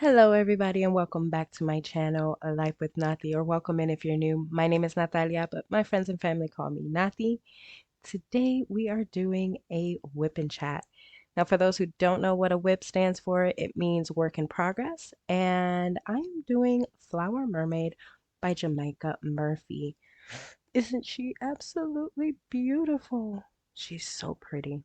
Hello, everybody, and welcome back to my channel, A Life with Nati, or welcome in if you're new. My name is Natalia, but my friends and family call me Nati. Today, we are doing a whip and chat. Now, for those who don't know what a whip stands for, it means work in progress, and I'm doing Flower Mermaid by Jamaica Murphy. Isn't she absolutely beautiful? She's so pretty.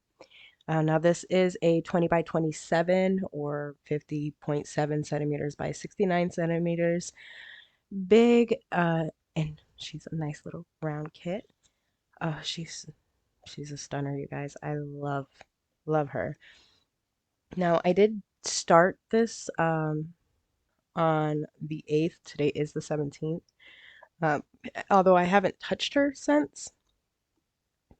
Now this is a 20 by 27 or 50.7 centimeters by 69 centimeters. Big, and she's a nice little round kit. Uh, she's she's a stunner, you guys. I love her. Now I did start this on the 8th. Today is the 17th. Um, Although I haven't touched her since.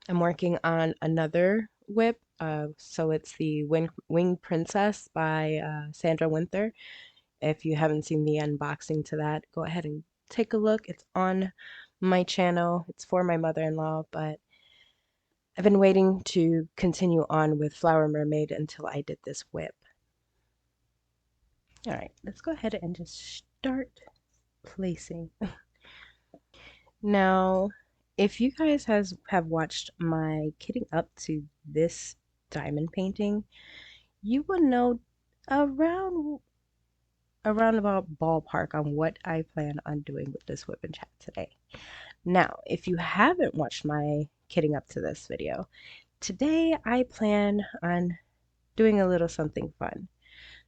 I'm working on another whip. So it's the Wing Princess by Sandra Winther. If you haven't seen the unboxing to that, go ahead and take a look. It's on my channel. It's for my mother-in-law, but I've been waiting to continue on with Flower Mermaid until I did this whip. All right, let's go ahead and just start placing. Now, if you guys have watched my kitting up to this diamond painting, you will know around about ballpark on what I plan on doing with this whip and chat today. Now, if you haven't watched my kitting up to this video, today I plan on doing a little something fun.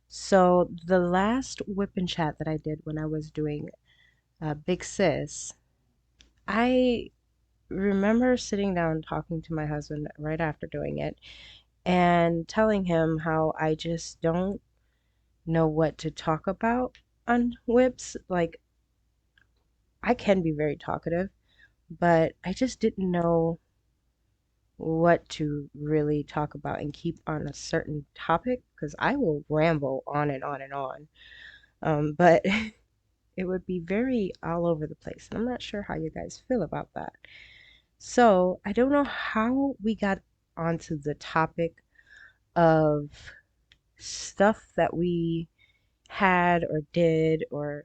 So the last whip and chat that I did when I was doing Big Sis, I remember sitting down talking to my husband right after doing it and telling him how I just don't know what to talk about on whips. Like, I can be very talkative, but I just didn't know what to really talk about and keep on a certain topic because I will ramble on and on and on. But it would be very all over the place. And I'm not sure how you guys feel about that. So I don't know how we got onto the topic of stuff that we had or did or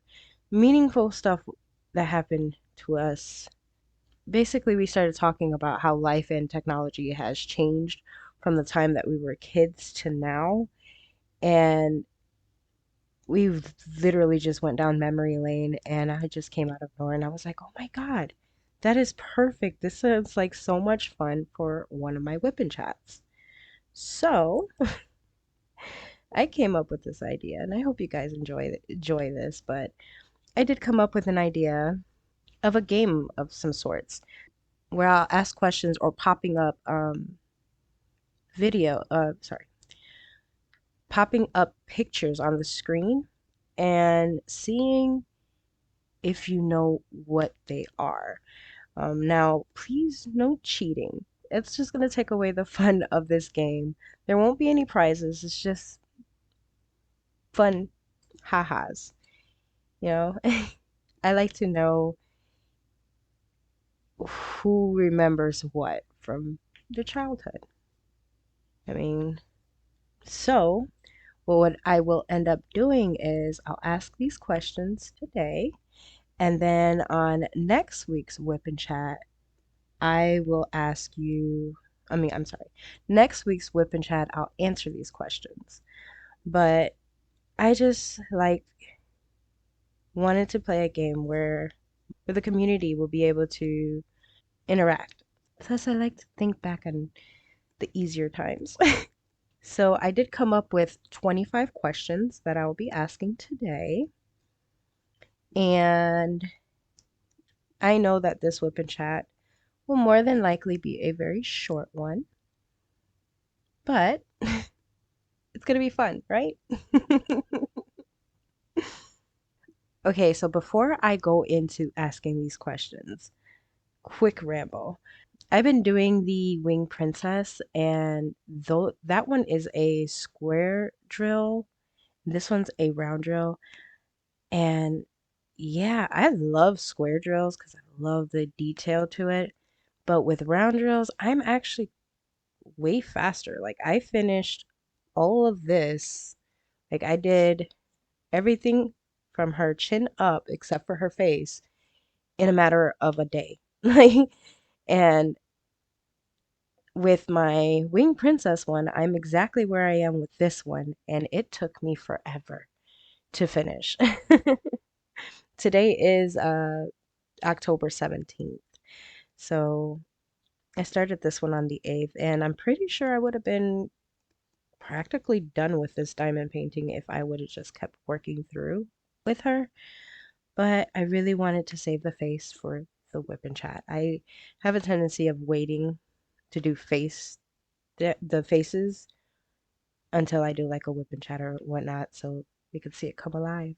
meaningful stuff that happened to us. Basically, we started talking about how life and technology has changed from the time that we were kids to now. And we literally just went down memory lane, and I just came out of nowhere and I was like, oh my God, that is perfect. This sounds like so much fun for one of my whipping chats. So I came up with this idea, and I hope you guys enjoy this, but I did come up with an idea of a game of some sorts where I'll ask questions or popping up sorry, popping up pictures on the screen and seeing if you know what they are. Now, please, no cheating. It's just going to take away the fun of this game. There won't be any prizes. It's just fun ha-has. You know, I like to know who remembers what from their childhood. I mean, so well, what I will end up doing is I'll ask these questions today, and then on next week's Whip and Chat, I will ask you, I'm sorry, next week's Whip and Chat, I'll answer these questions. But I just like wanted to play a game where the community will be able to interact. Plus, I like to think back on the easier times. So I did come up with 25 questions that I will be asking today. And I know that this whip and chat will more than likely be a very short one, but it's going to be fun, right? Okay, so before I go into asking these questions, quick ramble. I've been doing the Wing Princess, and though that one is a square drill, this one's a round drill. And yeah, I love square drills because I love the detail to it. But with round drills, I'm actually way faster. Like I finished all of this. Like I did everything from her chin up, except for her face, in a matter of a day. Like, and with my Wing Princess one, I'm exactly where I am with this one, and it took me forever to finish. Today is October 17th. So I started this one on the 8th, and I'm pretty sure I would have been practically done with this diamond painting if I would have just kept working through with her. But I really wanted to save the face for the whip and chat. I have a tendency of waiting to do the faces until I do like a whip and chat or whatnot so we could see it come alive.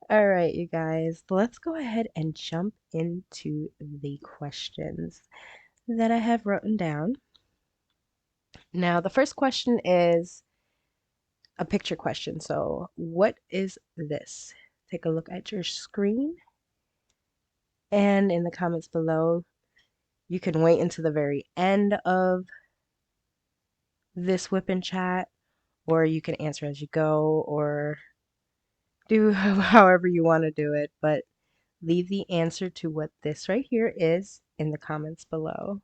All right, you guys, let's go ahead and jump into the questions that I have written down. Now, the first question is a picture question. So, what is this? Take a look at your screen, and in the comments below, you can wait until the very end of this whip and chat, or you can answer as you go, or do however you want to do it. But leave the answer to what this right here is in the comments below.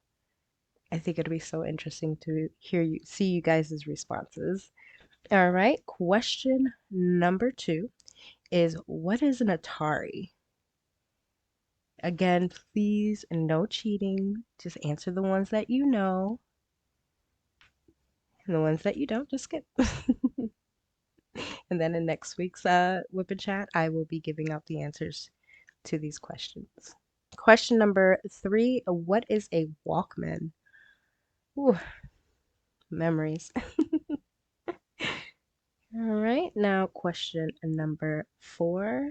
I think it'll be so interesting to see you guys' responses. All right, question number 2 is what is an Atari? Again, please, no cheating. Just answer the ones that you know, and the ones that you don't, just skip. And then in next week's Whip and Chat, I will be giving out the answers to these questions. Question number 3, what is a Walkman? Ooh, memories. All right, now question number 4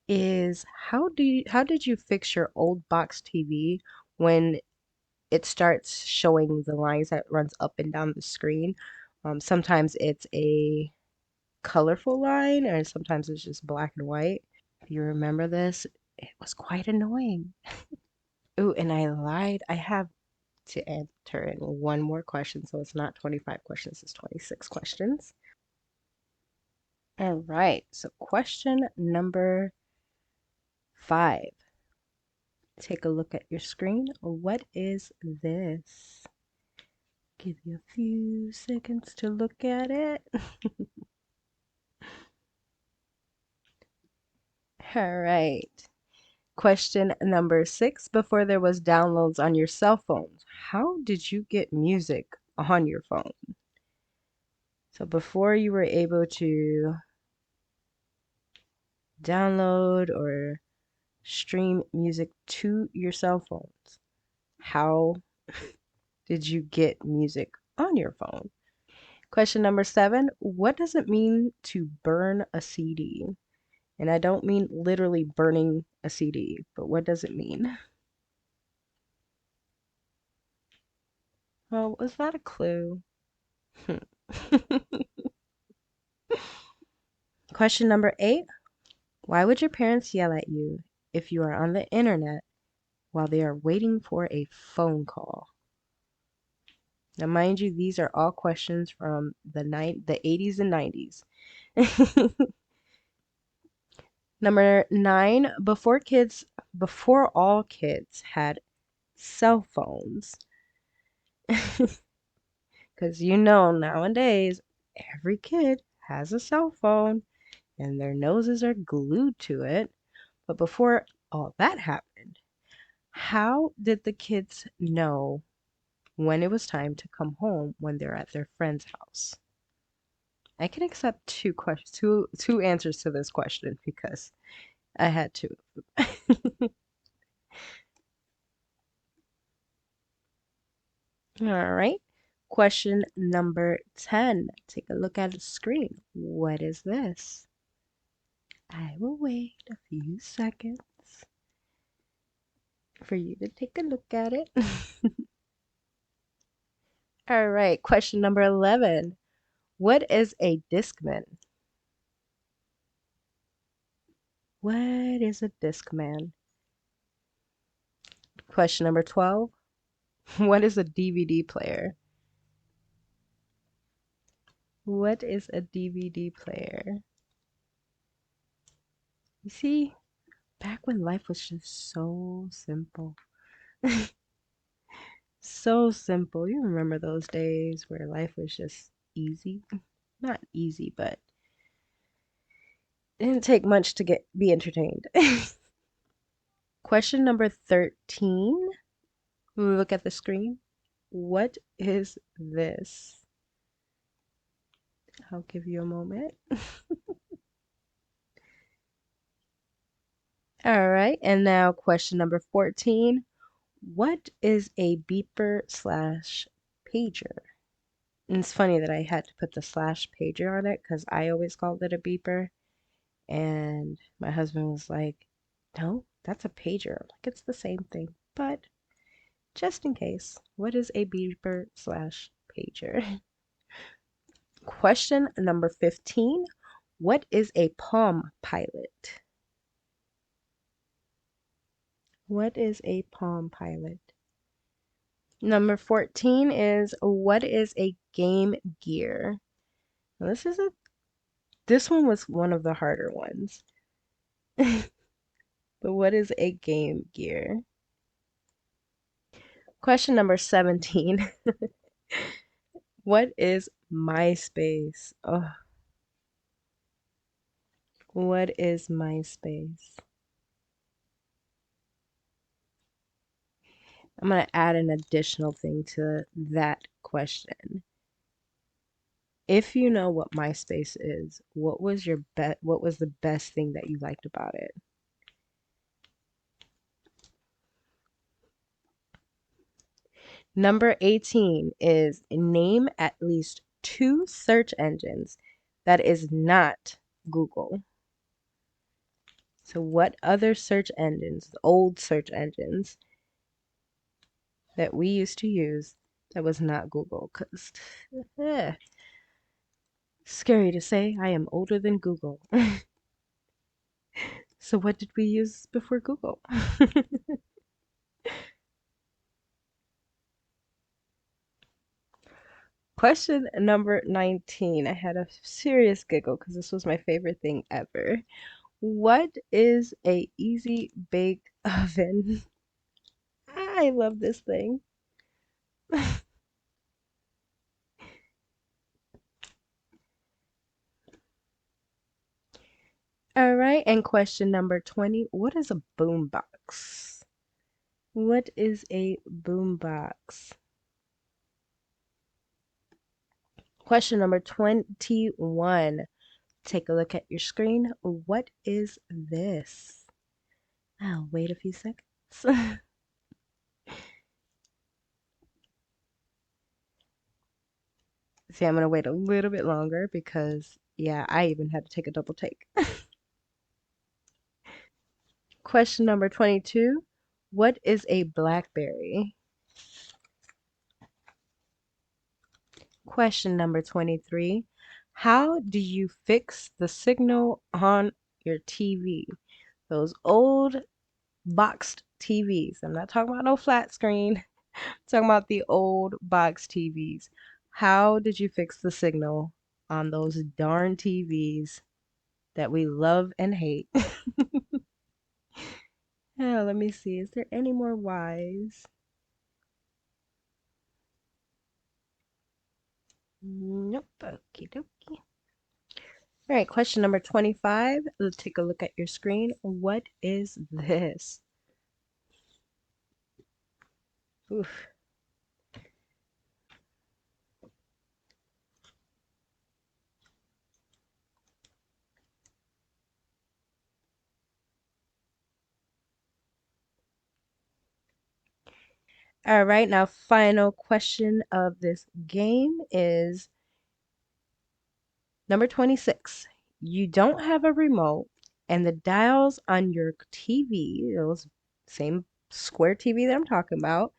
is how did you fix your old box TV when it starts showing the lines that runs up and down the screen? Sometimes it's a colorful line, and sometimes it's just black and white. If you remember this, it was quite annoying. Ooh, and I lied. I have to enter in one more question, so it's not 25 questions, it's 26 questions. All right, so question number 5. Take a look at your screen. What is this? Give you a few seconds to look at it. All right. Question number 6. Before there was downloads on your cell phones, how did you get music on your phone? So before you were able to download or stream music to your cell phones, how did you get music on your phone? Question number 7. What does it mean to burn a CD? And I don't mean literally burning a CD, but what does it mean? Well, was that a clue? Question number 8. Why would your parents yell at you if you are on the internet while they are waiting for a phone call? Now, mind you, these are all questions from the 80s and 90s. Number 9, before all kids had cell phones, because nowadays every kid has a cell phone and their noses are glued to it. But before all that happened, how did the kids know when it was time to come home when they're at their friend's house? I can accept two answers to this question because I had two. All right. Question number 10. Take a look at the screen. What is this? I will wait a few seconds for you to take a look at it. All right. Question number 11. What is a Discman? What is a Discman? Question number 12. What is a DVD player? What is a DVD player? You see, back when life was just so simple. So simple. You remember those days where life was just easy? Not easy, but it didn't take much to be entertained. Question number 13. When we look at the screen, what is this? I'll give you a moment. All right, and now question number 14. What is a beeper slash pager? And it's funny that I had to put the slash pager on it because I always called it a beeper. And my husband was like, no, that's a pager. I'm like, it's the same thing. But just in case, what is a beeper slash pager? Question number 15. What is a Palm Pilot? What is a Palm Pilot? Number 14 is what is a Game Gear? Now, this one was one of the harder ones. But what is a Game Gear? Question number 17. What is MySpace? Oh, what is MySpace? I'm going to add an additional thing to that question. If you know what MySpace is, what was the best thing that you liked about it? Number 18 is name at least 2 search engines that is not Google. So what other search engines, old search engines that we used to use that was not Google? Because scary to say, I am older than Google. So what did we use before Google? Question number 19. I had a serious giggle because this was my favorite thing ever. What is a easy bake oven? I love this thing. All right, and question number 20. What is a boombox? What is a boombox? Question number 21. Take a look at your screen. What is this? I'll wait a few seconds. See, I'm going to wait a little bit longer because, yeah, I even had to take a double take. Question number 22. What is a BlackBerry? Question number 23. How do you fix the signal on your TV? Those old boxed TVs. I'm not talking about no flat screen. I'm talking about the old box TVs. How did you fix the signal on those darn TVs that we love and hate? Yeah, let me see. Is there any more whys? Nope. Okie dokie. All right, question number 25. Let's take a look at your screen. What is this? Oof. All right, now final question of this game is number 26. You don't have a remote and the dials on your TV, those same square TV that I'm talking about,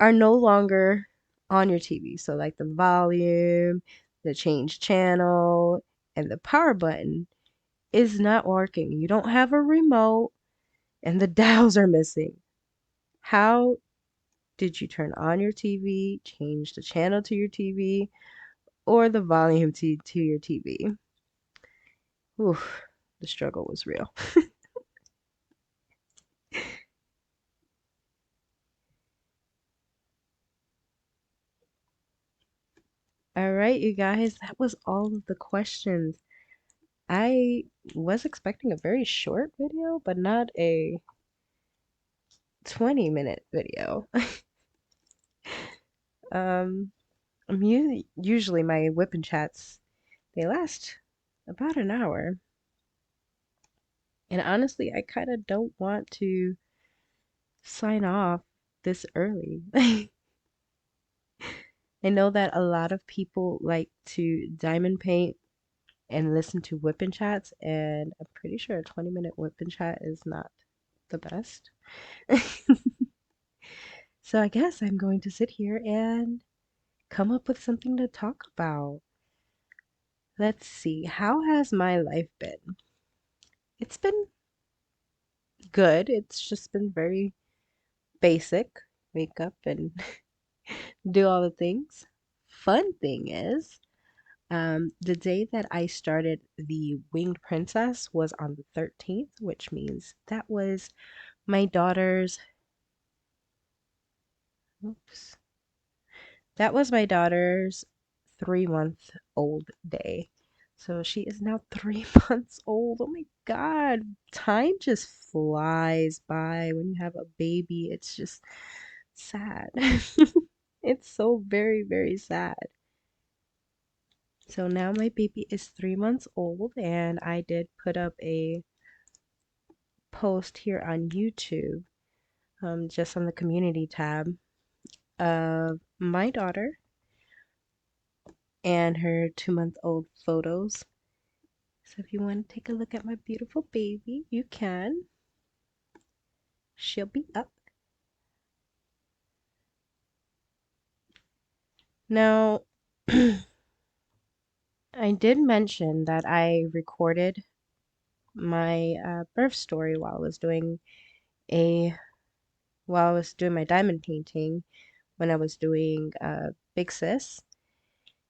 are no longer on your TV. So like the volume, the change channel, and the power button is not working. You don't have a remote and the dials are missing. How did you turn on your TV, change the channel to your TV, or the volume to your TV. Oof, the struggle was real. All right, you guys, that was all of the questions. I was expecting a very short video, but not a 20-minute video. Um, usually my whip and chats, they last about an hour. And honestly, I kind of don't want to sign off this early. I know that a lot of people like to diamond paint and listen to whip and chats, and I'm pretty sure a 20-minute whip and chat is not the best. So I guess I'm going to sit here and come up with something to talk about. Let's see, how has my life been? It's been good. It's just been very basic. Wake up and do all the things. Fun thing is, the day that I started the Winged Princess was on the 13th, which means that was my daughter's, oops, that was my daughter's 3-month old day. So she is now 3 months old. Oh my God. Time just flies by when you have a baby. It's just sad. It's so very, very sad. So now my baby is 3 months old, and I did put up a post here on YouTube, just on the community tab, of my daughter and her 2-month-old photos. So if you want to take a look at my beautiful baby, you can. She'll be up. Now, I did mention that I recorded my birth story a while I was doing my diamond painting when I was doing Big Sis.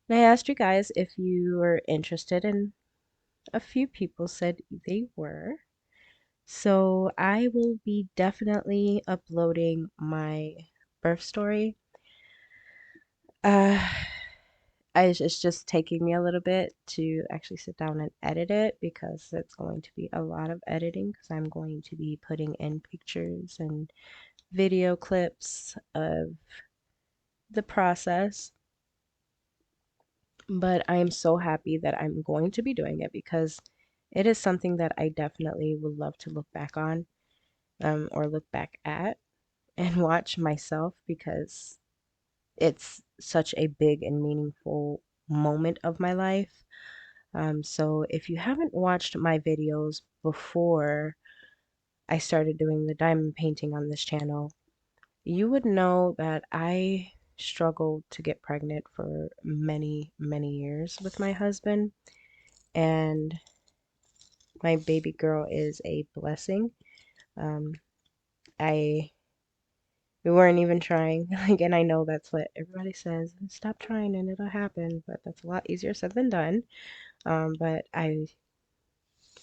And I asked you guys if you were interested, and a few people said they were. So I will be definitely uploading my birth story. Uh, it's just taking me a little bit to actually sit down and edit it because it's going to be a lot of editing because I'm going to be putting in pictures and video clips of the process. But I am so happy that I'm going to be doing it because it is something that I definitely would love to look back on, or look back at and watch myself because it's such a big and meaningful moment of my life. So if you haven't watched my videos before I started doing the diamond painting on this channel, you would know that I struggled to get pregnant for many, many years with my husband, and my baby girl is a blessing. Um, I we weren't even trying, like, and I know that's what everybody says, stop trying and it'll happen, but that's a lot easier said than done. But I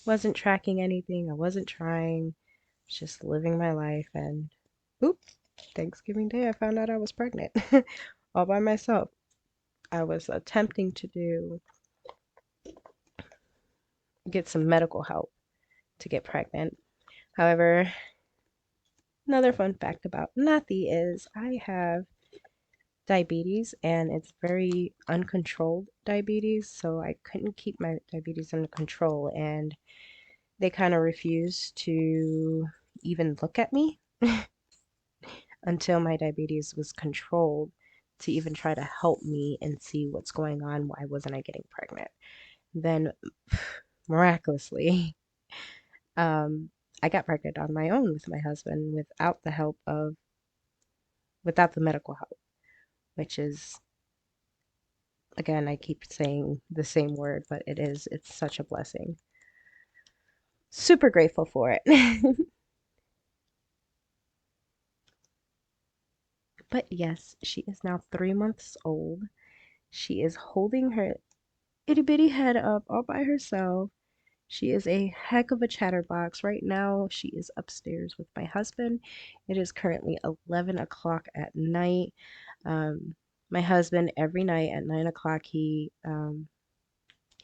wasn't tracking anything. I wasn't trying, just living my life, and oop, Thanksgiving Day, I found out I was pregnant all by myself. I was attempting to get some medical help to get pregnant. However, another fun fact about Nati is I have diabetes, and it's very uncontrolled diabetes, so I couldn't keep my diabetes under control, and they kind of refused to even look at me until my diabetes was controlled to even try to help me and see what's going on. Why wasn't I getting pregnant? Then, miraculously, um, I got pregnant on my own with my husband without the medical help, which is, again, I keep saying the same word, but it's such a blessing. Super grateful for it. But yes, she is now 3 months old. She is holding her itty bitty head up all by herself. She is a heck of a chatterbox. Right now, she is upstairs with my husband. It is currently 11 o'clock at night. Um, my husband, every night at 9 o'clock, he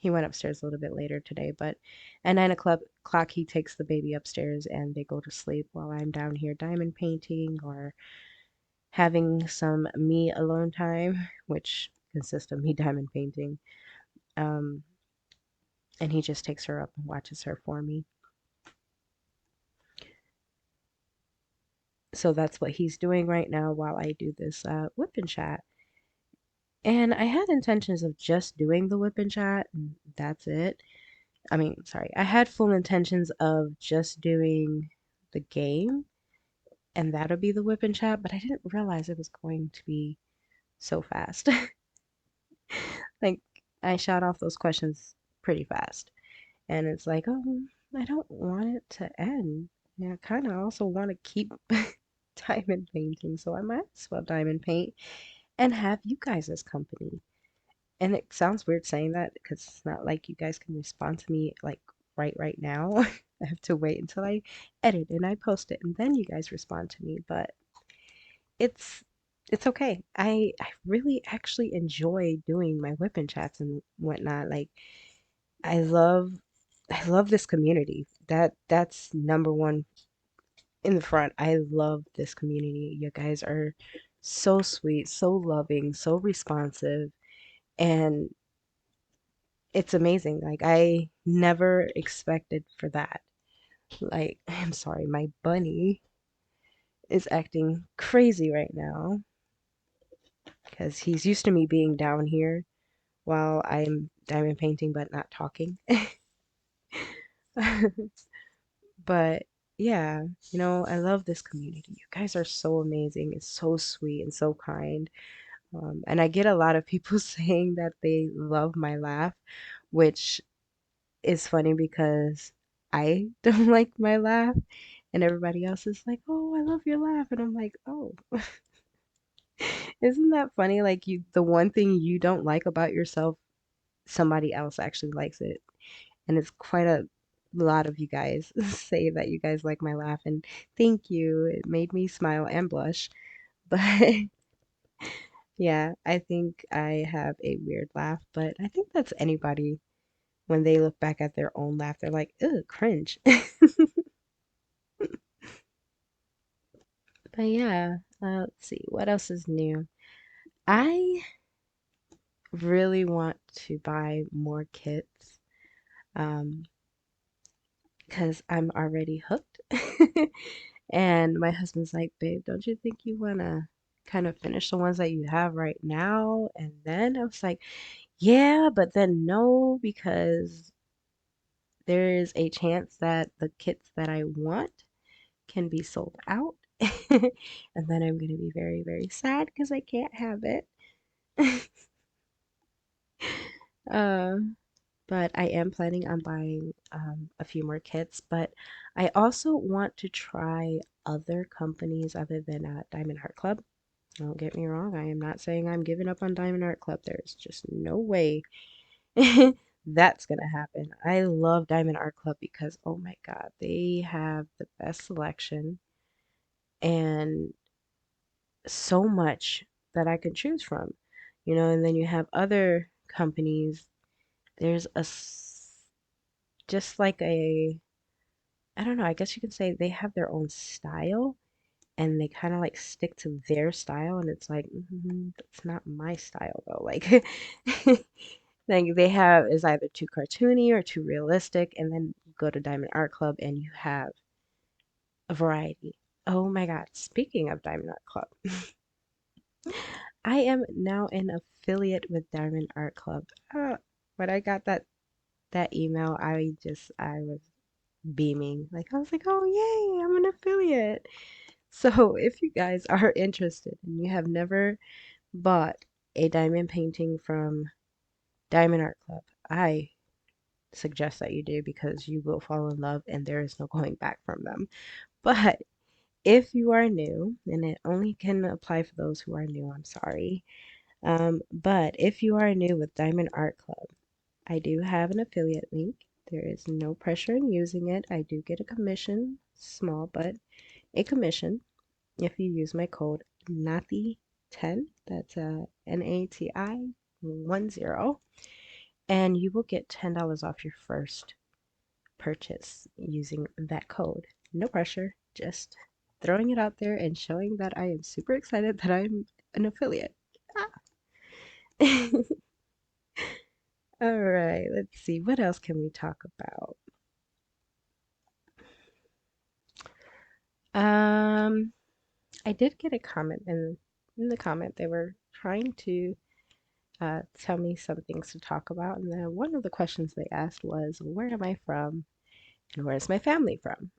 went upstairs a little bit later today, but at 9 o'clock, he takes the baby upstairs and they go to sleep while I'm down here diamond painting or having some me alone time, which consists of me diamond painting. Um, and he just takes her up and watches her for me. So that's what he's doing right now while I do this whip and chat. And I had intentions of just doing the whip and chat, and that's it. I mean, sorry, I had full intentions of just doing the game, and that'll be the whip and chat, but I didn't realize it was going to be so fast. Like, I shot off those questions pretty fast. And it's like, oh, I don't want it to end. Yeah, I kind of also want to keep diamond painting, so I might as well diamond paint and have you guys as company. And it sounds weird saying that because it's not like you guys can respond to me like right now. I have to wait until I edit and I post it and then you guys respond to me. But it's it's okay. I really actually enjoy doing my whipping chats and whatnot. Like I love I love this community. That's number one in the front. I love this community. You guys are so sweet, so loving, so responsive, and it's amazing. Like I never expected for that. Like I'm sorry, my bunny is acting crazy right now because he's used to me being down here while I'm diamond painting but not talking. But yeah, I love this community. You guys are so amazing. It's so sweet and so kind. And I get a lot of people saying that they love my laugh, which is funny because I don't like my laugh, and everybody else is like, "Oh, I love your laugh," and I'm like, "Oh, isn't that funny? Like the one thing you don't like about yourself, somebody else actually likes it." And it's quite a lot of you guys say that you guys like my laugh, and thank you. It made me smile and blush. But yeah, I think I have a weird laugh, but I think that's anybody when they look back at their own laugh, they're like, "Ugh, cringe." But yeah, let's see, what else is new? I really want to buy more kits, um, because I'm already hooked. And my husband's like, babe, don't you think you wanna kind of finish the ones that you have right now? And then I was like, yeah, but then no, because there is a chance that the kits that I want can be sold out. And then I'm gonna be very, very sad because I can't have it. Uh, but I am planning on buying a few more kits. But I also want to try other companies other than Diamond Heart Club. Don't get me wrong, I am not saying I'm giving up on Diamond Art Club. There's just no way that's gonna happen. I love Diamond Art Club because, oh my God, they have the best selection and so much that I can choose from. And then you have other companies. There's just like I don't know, I guess you could say they have their own style and they kind of like stick to their style and it's like that's not my style though, like like they have is either too cartoony or too realistic, and then you go to Diamond Art Club and you have a variety. Oh my God, speaking of Diamond Art Club, I am now an affiliate with Diamond Art Club. When I got that email, I was beaming, like I was like, oh yay, I'm an affiliate. So if you guys are interested and you have never bought a diamond painting from Diamond Art Club, I suggest that you do because you will fall in love and there is no going back from them. But if you are new, and it only can apply for those who are new, I'm sorry. But if you are new with Diamond Art Club, I do have an affiliate link. There is no pressure in using it. I do get a commission, small, but a commission if you use my code NATI10. That's NATI10, and you will get $10 off your first purchase using that code. No pressure, just throwing it out there and showing that I am super excited that I'm an affiliate. Ah. All right, let's see. What else can we talk about? Um, I did get a comment in the comment. They were trying to tell me some things to talk about, and then one of the questions they asked was, "Where am I from, and where's my family from?"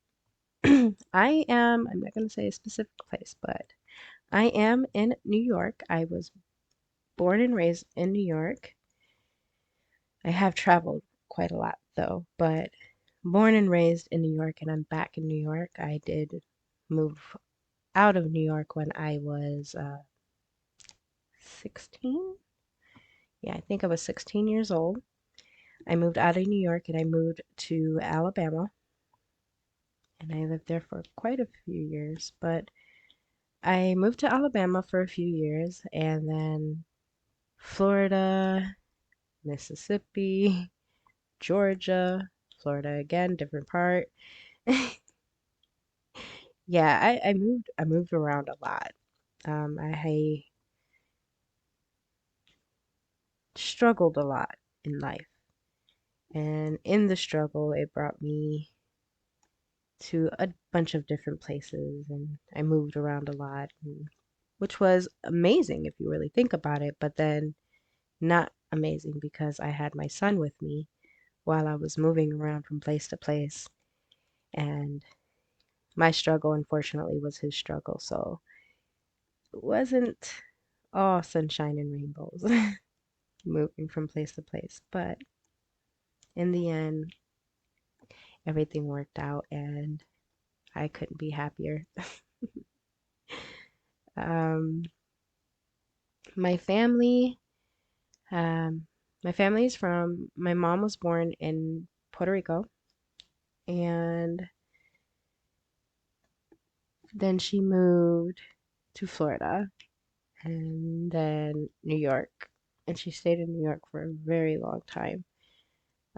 I'm not going to say a specific place, but I am in New York. I was born and raised in New York. I have traveled quite a lot though, but born and raised in New York, and I'm back in New York. I did move out of New York when I was 16. Yeah, I think I was 16 years old. I moved out of New York and I moved to Alabama, and I lived there for quite a few years. But I moved to Alabama for a few years, and then Florida, Mississippi, Georgia, Florida again, different part. Yeah, I moved around a lot. I struggled a lot in life, and in the struggle, it brought me to a bunch of different places, and I moved around a lot, which was amazing if you really think about it, but then not amazing because I had my son with me while I was moving around from place to place, and my struggle, unfortunately, was his struggle, so it wasn't all sunshine and rainbows moving from place to place, but in the end, everything worked out, and I couldn't be happier. Um, my family Um, my family is from, my mom was born in Puerto Rico, and then she moved to Florida and then New York. And she stayed in New York for a very long time.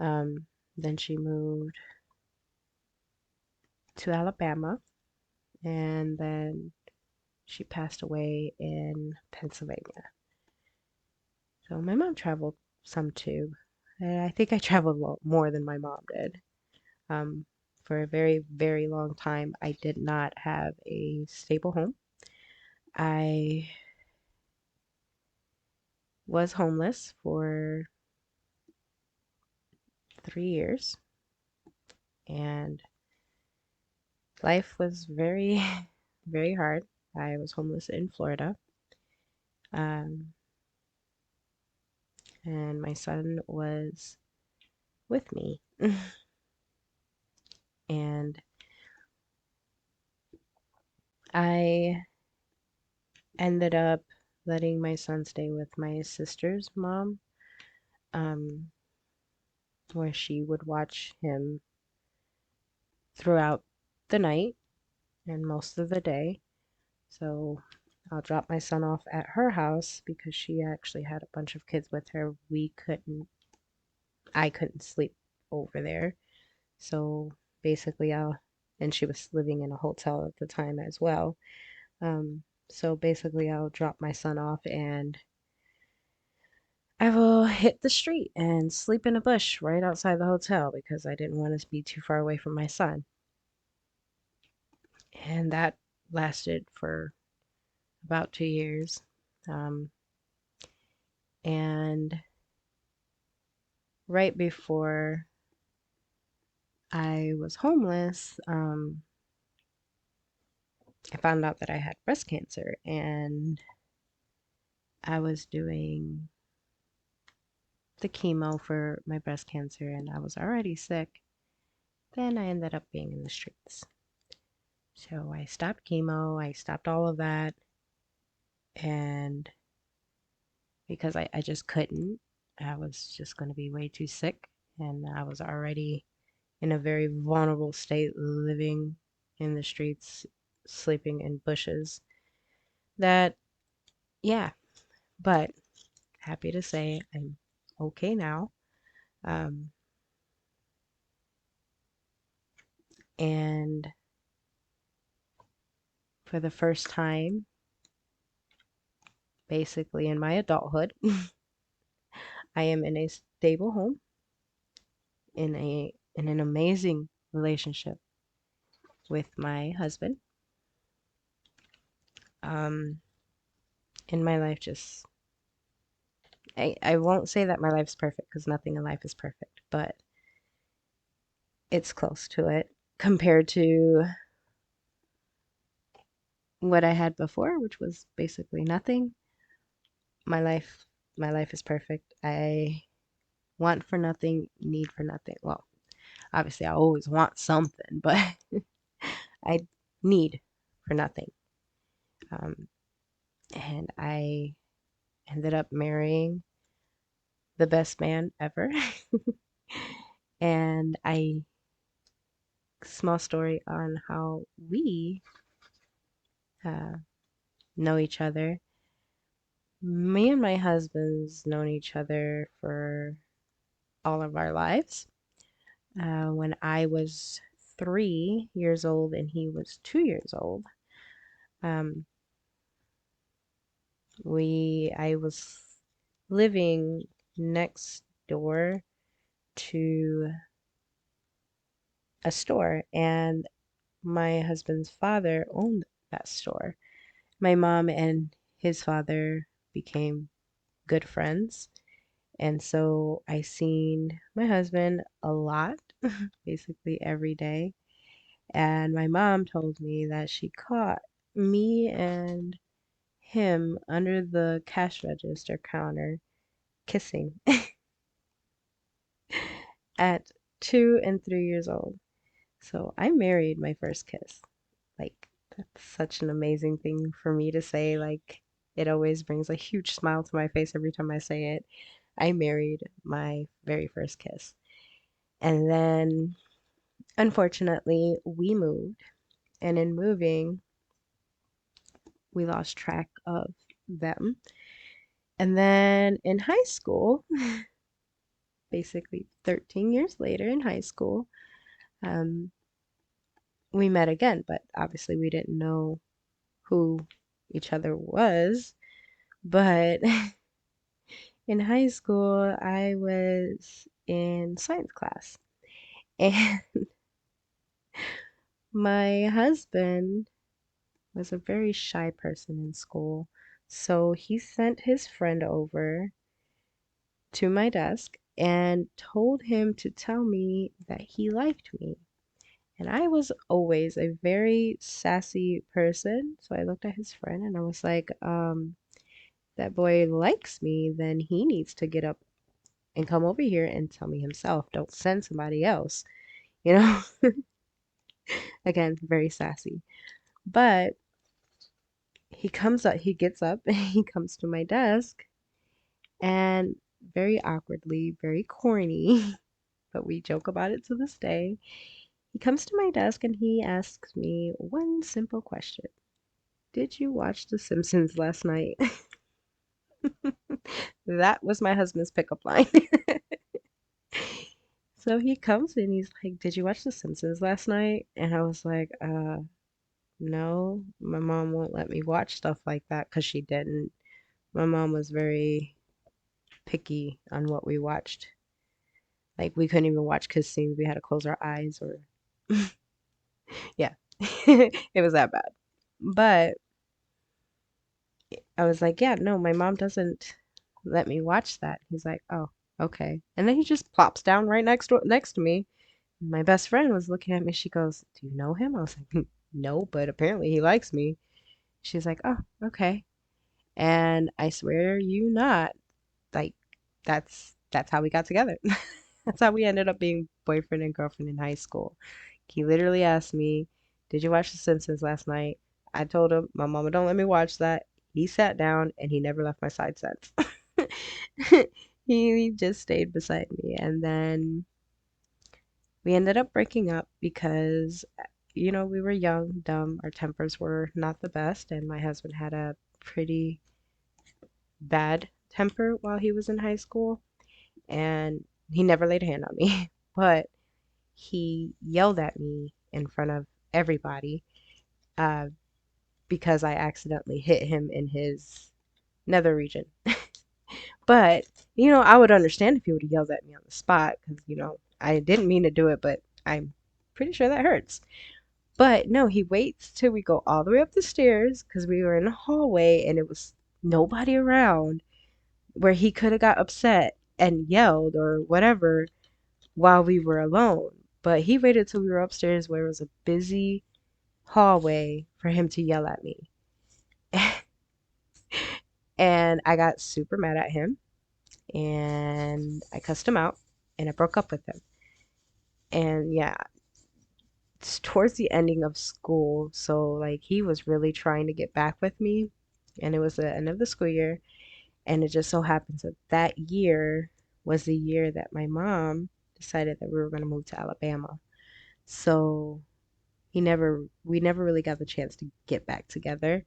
Um, then she moved to Alabama, and then she passed away in Pennsylvania. So my mom traveled some too. And I think I traveled a lot more than my mom did. Um, for a very, very long time, I did not have a stable home. I was homeless for 3 years, and life was very, very hard. I was homeless in Florida, um, and my son was with me. And I ended up letting my son stay with my sister's mom, um, where she would watch him throughout the night and most of the day. So I'll drop my son off at her house because she actually had a bunch of kids with her. I couldn't sleep over there. So basically, and she was living in a hotel at the time as well. So basically, I'll drop my son off and I will hit the street and sleep in a bush right outside the hotel because I didn't want to be too far away from my son. And that lasted for about 2 years. Um, and right before I was homeless, I found out that I had breast cancer, and I was doing the chemo for my breast cancer, and I was already sick. Then I ended up being in the streets. So I stopped chemo, I stopped all of that, and because I just couldn't. I was just going to be way too sick, and I was already in a very vulnerable state, living in the streets, sleeping in bushes. That, yeah, but happy to say I'm okay now. Um, and for the first time, basically in my adulthood, I am in a stable home, in an amazing relationship with my husband. Um, and my life just, I won't say that my life's perfect because nothing in life is perfect, but it's close to it compared to what I had before, which was basically nothing. My life, my life is perfect. I want for nothing, need for nothing. Well, obviously I always want something, but I need for nothing. Um, and I ended up marrying the best man ever. And small story on how we uh, know each other. Me and my husband's known each other for all of our lives. When I was 3 years old and he was 2 years old, um, I was living next door to a store, and my husband's father owned that store. My mom and his father became good friends, and so I seen my husband a lot, basically every day. And my mom told me that she caught me and him under the cash register counter kissing at 2 and 3 years old. So I married my first kiss. Like, that's such an amazing thing for me to say. Like, it always brings a huge smile to my face every time I say it. I married my very first kiss. And then, unfortunately, we moved. And in moving, we lost track of them. And then in high school, basically 13 years later in high school, um, we met again, but obviously we didn't know who each other was. But in high school, I was in science class, and my husband was a very shy person in school. So he sent his friend over to my desk and told him to tell me that he liked me. And I was always a very sassy person. So I looked at his friend and I was like, that boy likes me, then he needs to get up and come over here and tell me himself. Don't send somebody else. You know, again, very sassy. But he gets up, and he comes to my desk, and very awkwardly, very corny, but we joke about it to this day. He comes to my desk and he asks me one simple question. Did you watch The Simpsons last night? That was my husband's pickup line. So he comes in, he's like, "Did you watch The Simpsons last night?" And I was like, no, my mom won't let me watch stuff like that because she didn't. My mom was very picky on what we watched. Like, we couldn't even watch kiss scenes. We had to close our eyes or, yeah, it was that bad. But I was like, yeah, no, my mom doesn't let me watch that. He's like, oh, okay. And then he just plops down right next to me. My best friend was looking at me. She goes, "Do you know him?" I was like, "No, but apparently he likes me." She's like, "Oh, okay." And I swear you not, like that's how we got together. That's how we ended up being boyfriend and girlfriend in high school. He literally asked me, "Did you watch The Simpsons last night?" I told him, "My mama don't let me watch that." He sat down and he never left my side since. He just stayed beside me. And then we ended up breaking up because, we were young, dumb, our tempers were not the best, and my husband had a pretty bad temper while he was in high school, and he never laid a hand on me, but he yelled at me in front of everybody uh, because I accidentally hit him in his nether region. But, I would understand if he would have yelled at me on the spot because, I didn't mean to do it, but I'm pretty sure that hurts. But no, he waits till we go all the way up the stairs because we were in a hallway and it was nobody around where he could have got upset and yelled or whatever while we were alone. But he waited till we were upstairs where it was a busy hallway for him to yell at me. And I got super mad at him and I cussed him out and I broke up with him. And yeah, it's towards the ending of school, so like he was really trying to get back with me, and it was the end of the school year, and it just so happens that that year was the year that my mom decided that we were going to move to Alabama. So we never really got the chance to get back together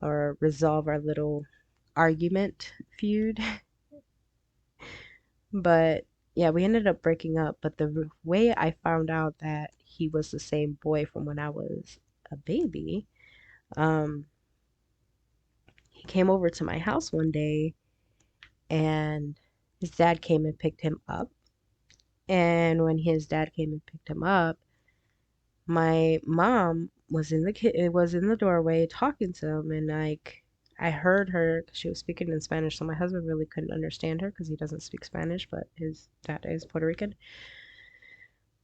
or resolve our little argument feud. But yeah, we ended up breaking up. But the way I found out that he was the same boy from when I was a baby, um, he came over to my house one day and his dad came and picked him up. And when his dad came and picked him up, my mom was in the doorway talking to him, and like I heard her 'cause she was speaking in Spanish, so my husband really couldn't understand her because he doesn't speak Spanish, but his dad is Puerto Rican.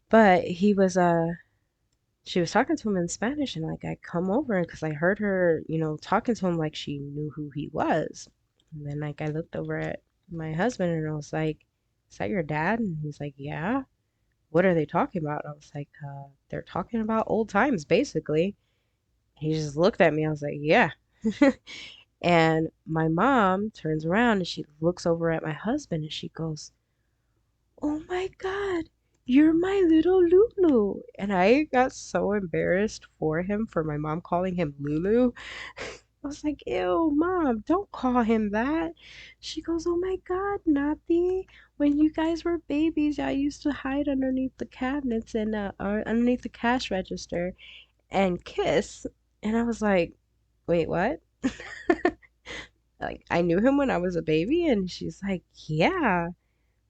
But she was talking to him in Spanish, and like I come over because I heard her, talking to him like she knew who he was. And then like I looked over at my husband and I was like, "Is that your dad?" And he's like, "Yeah." "What are they talking about?" I was like, they're talking about old times, basically. He just looked at me. I was like, "Yeah." And my mom turns around and she looks over at my husband and she goes, "Oh my God, you're my little Lulu." And I got so embarrassed for him for my mom calling him Lulu. I was like, "Ew, mom, don't call him that." She goes, "Oh my God, Nati, when you guys were babies, I used to hide underneath the cabinets and or underneath the cash register and kiss." And I was like, "Wait, what?" Like, I knew him when I was a baby, and she's like, "Yeah.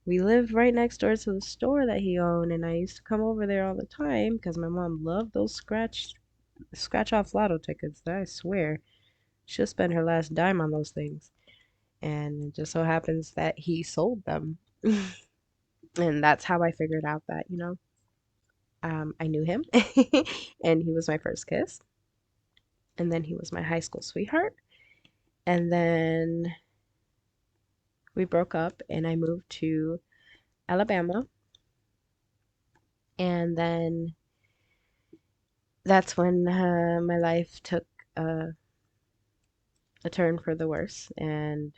We lived right next door to the store that he owned, and I used to come over there all the time because my mom loved those scratch off lotto tickets. I swear, she'll spend her last dime on those things." And it just so happens that he sold them. And that's how I figured out that, I knew him, and he was my first kiss, and then he was my high school sweetheart, and then we broke up, and I moved to Alabama, and then that's when my life took a, a turn for the worse, and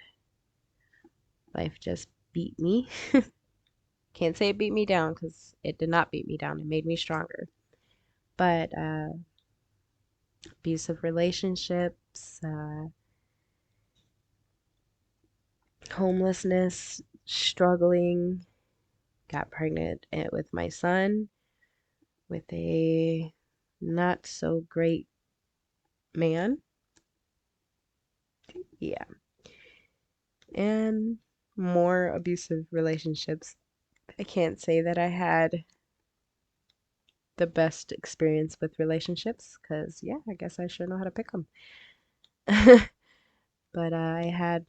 life just beat me. Can't say it beat me down because it did not beat me down. It made me stronger. But abusive relationships, homelessness, struggling, got pregnant with my son with a not so great man. Yeah. And more abusive relationships. I can't say that I had the best experience with relationships because, yeah, I guess I sure know how to pick them. But I had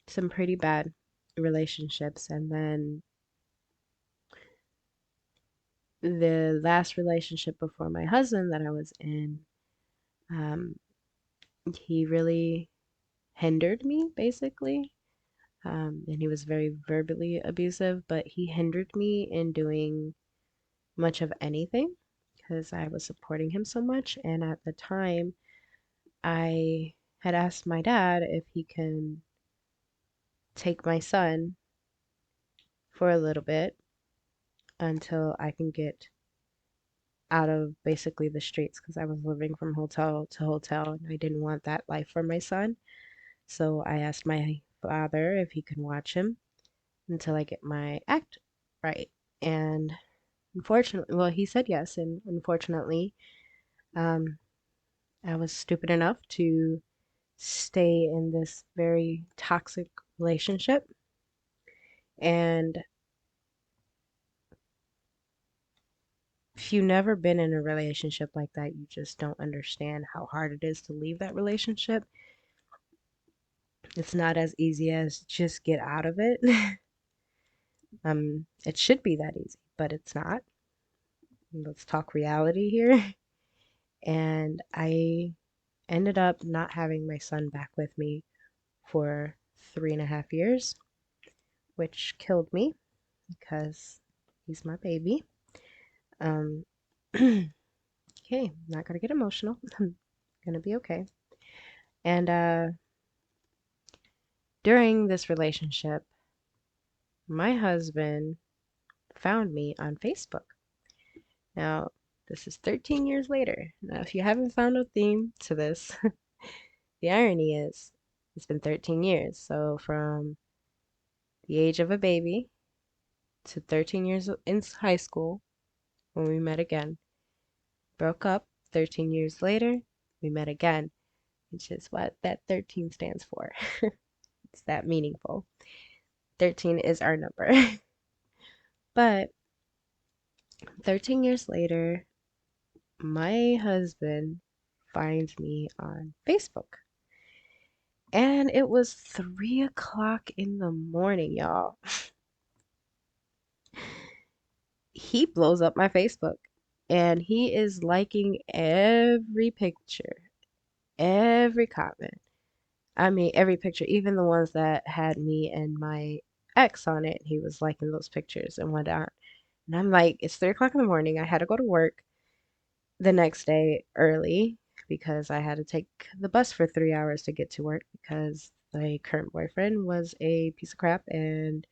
some pretty bad relationships. And then the last relationship before my husband that I was in, um, he really hindered me, basically. And he was very verbally abusive, but he hindered me in doing much of anything because I was supporting him so much. And at the time, I had asked my dad if he can take my son for a little bit until I can get out of basically the streets because I was living from hotel to hotel and I didn't want that life for my son. So I asked my father if he could watch him until I get my act right. And unfortunately, well, he said yes, and unfortunately, um, I was stupid enough to stay in this very toxic relationship. And if you've never been in a relationship like that, you just don't understand how hard it is to leave that relationship. It's not as easy as just get out of it. It should be that easy, but it's not. Let's talk reality here. And I ended up not having my son back with me for 3.5 years, which killed me because he's my baby. Um, okay, not gonna get emotional. I'm gonna be okay. And during this relationship, my husband found me on Facebook. Now, this is 13 years later. Now, if you haven't found a theme to this, the irony is it's been 13 years. So, from the age of a baby to 13 years in high school when we met again, broke up 13 years later, we met again, which is what that 13 stands for. It's that meaningful. 13 is our number. But 13 years later, my husband finds me on Facebook. And it was 3 o'clock in the morning, y'all. He blows up my Facebook and he is liking every picture, every comment. I mean, every picture, even the ones that had me and my ex on it. He was liking those pictures and whatnot. And I'm like, it's 3 o'clock in the morning. I had to go to work the next day early because I had to take the bus for 3 hours to get to work because my current boyfriend was a piece of crap and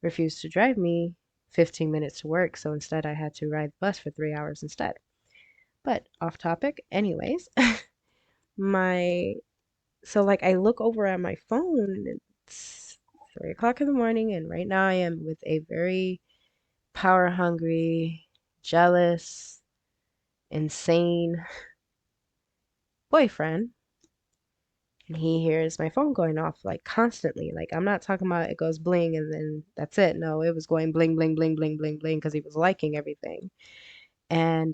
refused to drive me 15 minutes to work. So instead, I had to ride the bus for 3 hours instead. But off topic, anyways, my so like I look over at my phone and it's 3 o'clock in the morning, and right now I am with a very power hungry, jealous, insane boyfriend. And he hears my phone going off like constantly. Like I'm not talking about it goes bling and then that's it. No, it was going bling, bling, bling, bling, bling, bling because he was liking everything. And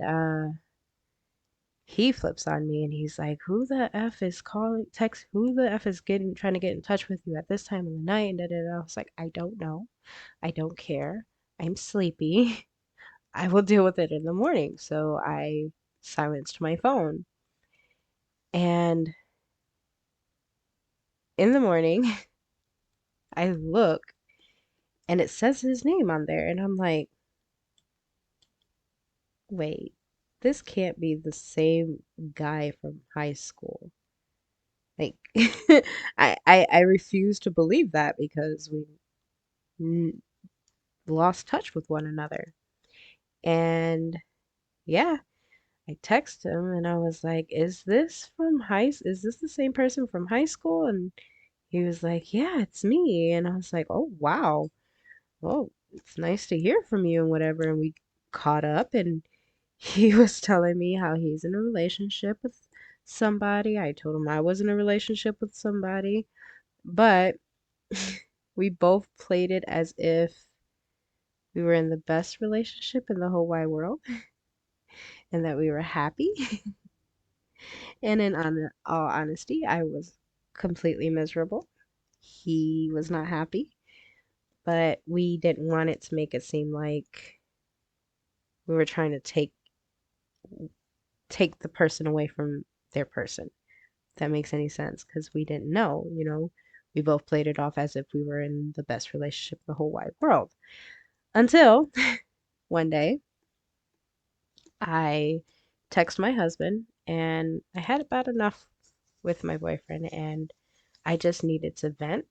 he flips on me and he's like, "Who the F is calling text who the F is getting trying to get in touch with you at this time of the night?" And da, da, da. I was like, "I don't know. I don't care. I'm sleepy. I will deal with it in the morning." So I silenced my phone. And in the morning, I look and it says his name on there. And I'm like, wait, this can't be the same guy from high school. Like, I refuse to believe that because we n- lost touch with one another. And yeah, I texted him and I was like, is this the same person from high school? And he was like, yeah, it's me. And I was like, oh, wow. Well, it's nice to hear from you and whatever. And we caught up and he was telling me how he's in a relationship with somebody. I told him I was in a relationship with somebody, but we both played it as if we were in the best relationship in the whole wide world and that we were happy. And in all honesty, I was completely miserable. He was not happy, but we didn't want it to make it seem like we were trying to take the person away from their person. If that makes any sense, because we didn't know, we both played it off as if we were in the best relationship in the whole wide world. Until one day I text my husband and I had about enough with my boyfriend and I just needed to vent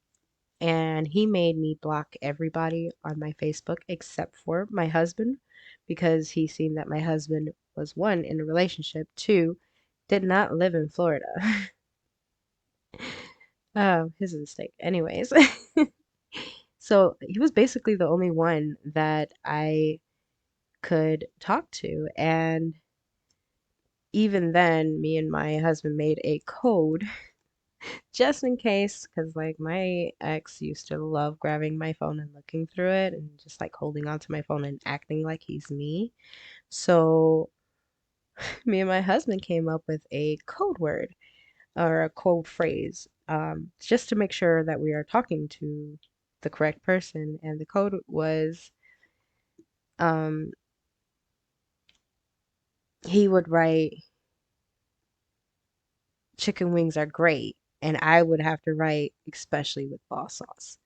and he made me block everybody on my Facebook except for my husband because he seen that my husband was one in a relationship, two did not live in Florida. His mistake. Anyways, so he was basically the only one that I could talk to, and even then, me and my husband made a code just in case, because like my ex used to love grabbing my phone and looking through it and just like holding onto my phone and acting like he's me. So me and my husband came up with a code word or a code phrase, just to make sure that we are talking to the correct person. And the code was, um, he would write, chicken wings are great. And I would have to write, especially with boss sauce.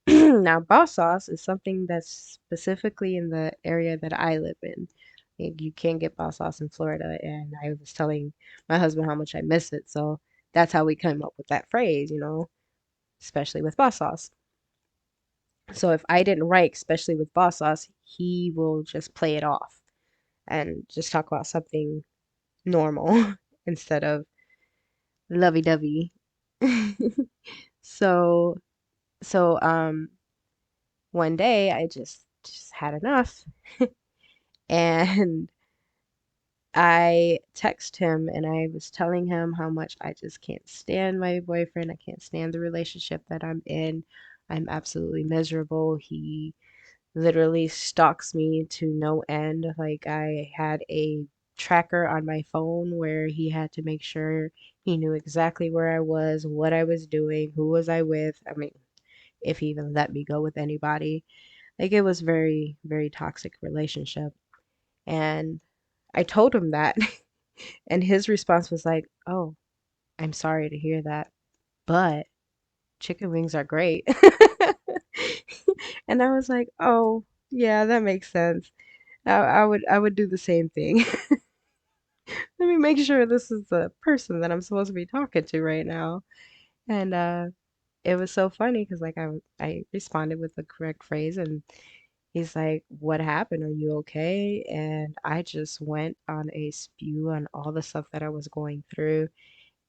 Now, boss sauce is something that's specifically in the area that I live in. Like, you can't get boss sauce in Florida, and I was telling my husband how much I miss it. So that's how we came up with that phrase, especially with boss sauce. So if I didn't write, especially with boss sauce, he will just play it off and just talk about something normal instead of lovey-dovey. So, so one day I just had enough and I text him and I was telling him how much I just can't stand my boyfriend. I can't stand the relationship that I'm in. I'm absolutely miserable. He literally stalks me to no end. Like I had a tracker on my phone where he had to make sure he knew exactly where I was, what I was doing, who was I with. I mean, if he even let me go with anybody. Like it was very, very toxic relationship. And I told him that, and his response was like, "Oh, I'm sorry to hear that, but chicken wings are great." And I was like, "Oh, yeah, that makes sense. I would do the same thing. Let me make sure this is the person that I'm supposed to be talking to right now." And it was so funny because like I responded with the correct phrase, and he's like, "What happened? Are you okay?" And I just went on a spew on all the stuff that I was going through.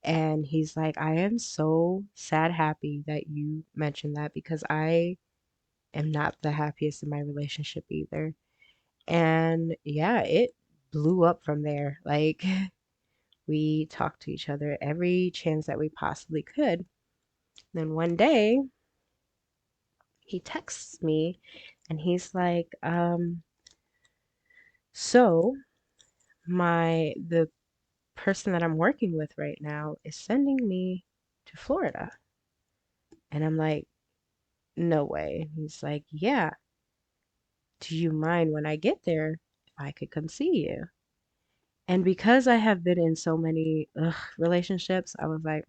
And he's like, "I am so sad happy that you mentioned that because I am not the happiest in my relationship either." And yeah, it blew up from there. Like, we talked to each other every chance that we possibly could. Then one day, he texts me and he's like, so the person that I'm working with right now is sending me to Florida. And I'm like, no way. He's like, yeah, do you mind when I get there if I could come see you? And because I have been in so many relationships, I was like,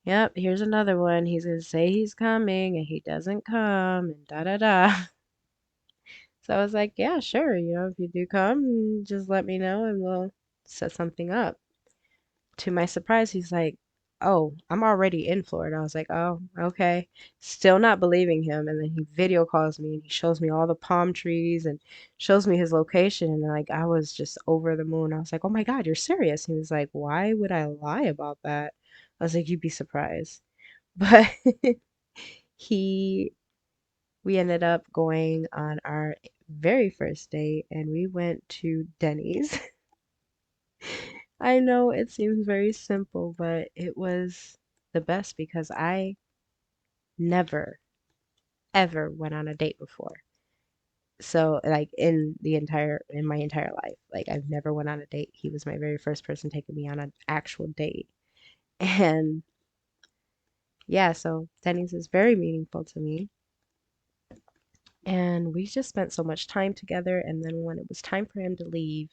yep, here's another one. He's gonna say he's coming and he doesn't come and da da da. So I was like, yeah, sure. If you do come, just let me know and we'll set something up. To my surprise, he's like, "Oh, I'm already in Florida." I was like, "Oh, okay." Still not believing him. And then he video calls me and he shows me all the palm trees and shows me his location. And like, I was just over the moon. I was like, "Oh my God, you're serious?" He was like, "Why would I lie about that?" I was like, "You'd be surprised." But he, we ended up going on our very first date and we went to Denny's. I know it seems very simple, but it was the best because I never, ever went on a date before. So like in my entire life, like I've never went on a date. He was my very first person taking me on an actual date. And yeah, so Denny's is very meaningful to me. And we just spent so much time together. And then when it was time for him to leave,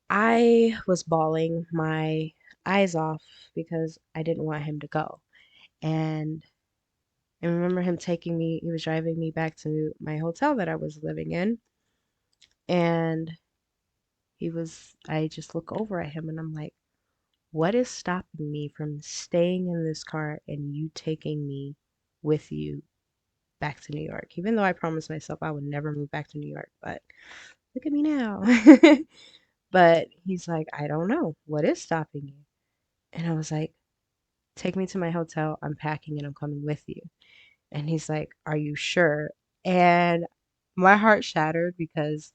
I was bawling my eyes off because I didn't want him to go. And I remember him he was driving me back to my hotel that I was living in. And I just look over at him and I'm like, What is stopping me from staying in this car and you taking me with you back to New York? Even though I promised myself I would never move back to New York, but look at me now. But he's like, I don't know. What is stopping you? And I was like, take me to my hotel. I'm packing and I'm coming with you. And he's like, are you sure? And my heart shattered because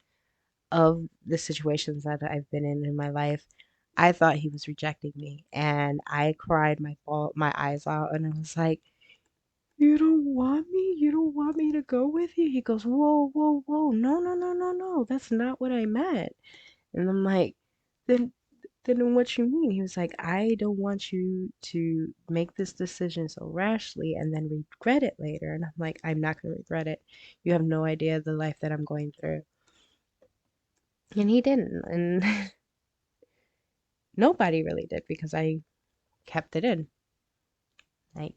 of the situations that I've been in my life. I thought he was rejecting me, and I cried my eyes out, and I was like, "You don't want me? You don't want me to go with you?" He goes, "Whoa, whoa, whoa! No, no, no, no, no! That's not what I meant." And I'm like, "Then, then what you mean?" He was like, "I don't want you to make this decision so rashly and then regret it later." And I'm like, "I'm not gonna regret it. You have no idea the life that I'm going through." And he didn't, and nobody really did because I kept it in.